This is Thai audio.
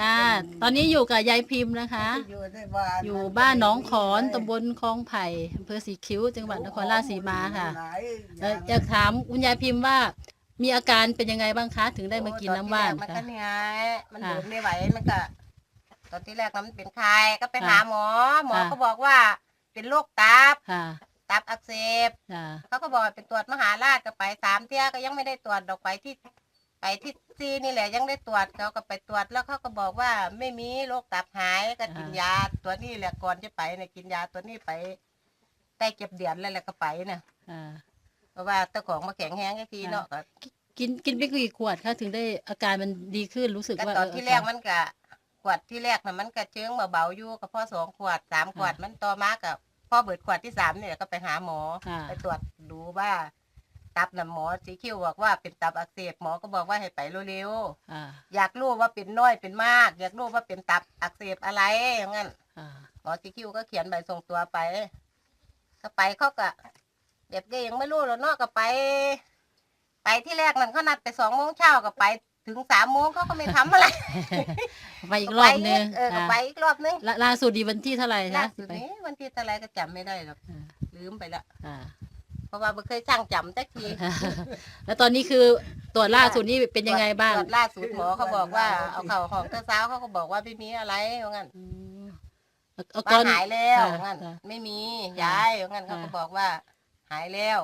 ค่ะ ตอนนี้อยู่กับยายพิมพ์นะคะ อยู่ในบ้านอยู่บ้านหนองขอนตำบลคลองไผ่อำเภอสีคิ้วจังหวัดนครราชสีมาค่ะอยากถามคุณยายพิมพ์ว่ามีอาการเป็นยังไงบ้างคะถึงได้มากินน้ำว่าน มัน ค่ะ ก็เหนื่อยมัน ค่ะ เดินไม่ไหวมันก็ตอนที่แรกมันเป็นไข้ก็ไปหา ค่ะ หมอหมอ ค่ะ ก็บอกว่าเป็นโรคตับ ค่ะ ตับอักเสบ ค่ะ เขาก็บอกให้ไปตรวจมหาราชก็ไป3 เที่ยก็ยังไม่ได้ตรวจดอกไปที่ซีนี่แหละยังได้ตรวจเขาก็ไปตรวจแล้วเขาก็บอกว่าไม่มีโรคตับหายก็กินยาตัวนี้แหละก่อนจะไปเนี่ยกินยาตัวนี้ไปได้เก็บเดือนแล้วแหละก็ไปเนี่ย ค่ะ เพราะว่าเจ้าของมาแข็งแห้งแค่ทีเนาะก็ กินไปกี่ขวดคะถึงได้อาการมันดีขึ้นรู้สึกว่า ตอนที่แรกมันก็ขวดที่แรกน่ะมันก็เชิงเบาๆอยู่ก็พอ2 ขวด3 ขวดมันต่อมากับพอเบิดขวดที่3เนี่ยก็ไปหาหมอ ค่ะ ไปตรวจดูว่าตับน่ะหมอสีคิ้วบอกว่าเป็นตับอักเสบหมอก็บอกว่าให้ไปเร็ว ค่ะ ๆอยากรู้ว่าเป็นน้อยเป็นมาก อยากรู้ว่าเป็นตับอักเสบอะไรอย่างนั้น ค่ะ หมอสีคิ้วก็เขียนใบส่งตัวไปก็ไปเขาก็เด็กก็ยังไม่รู้แล้วเนาะก็ไปที่แรกนั่นเขานัดไป2 โมงเช้าก็ไปถึง3 โมงเขาก็ไม่ทำอะไร ไปอีกรอบนึง ก็ไปอีกรอบนึง ล่าสุดดีวันที่เท่าไหร่ ล่า คะ สุดนี้วันที่เท่าไรก็จำไม่ได้หรอก ค่ะ ลืมไปละ ค่ะ เพราะว่าไม่เคยสร้างจำสักที แล้วตอนนี้คือตรวจล่าสุดนี่เป็นยังไงบ้าง ตรวจล่าสุดหมอเขาบอกว่าเอาเข่าห้องเช้าเขาก็บอกว่าไม่มีอะไรว่างั้น อืมเอาก่ ว่า อน หายแล้ว ค่ะ ว่างั้น ค่ะ ไม่มี ค่ะ ยายว่างั้นเขาก็ ค่ะ บอกว่าหายแล้ว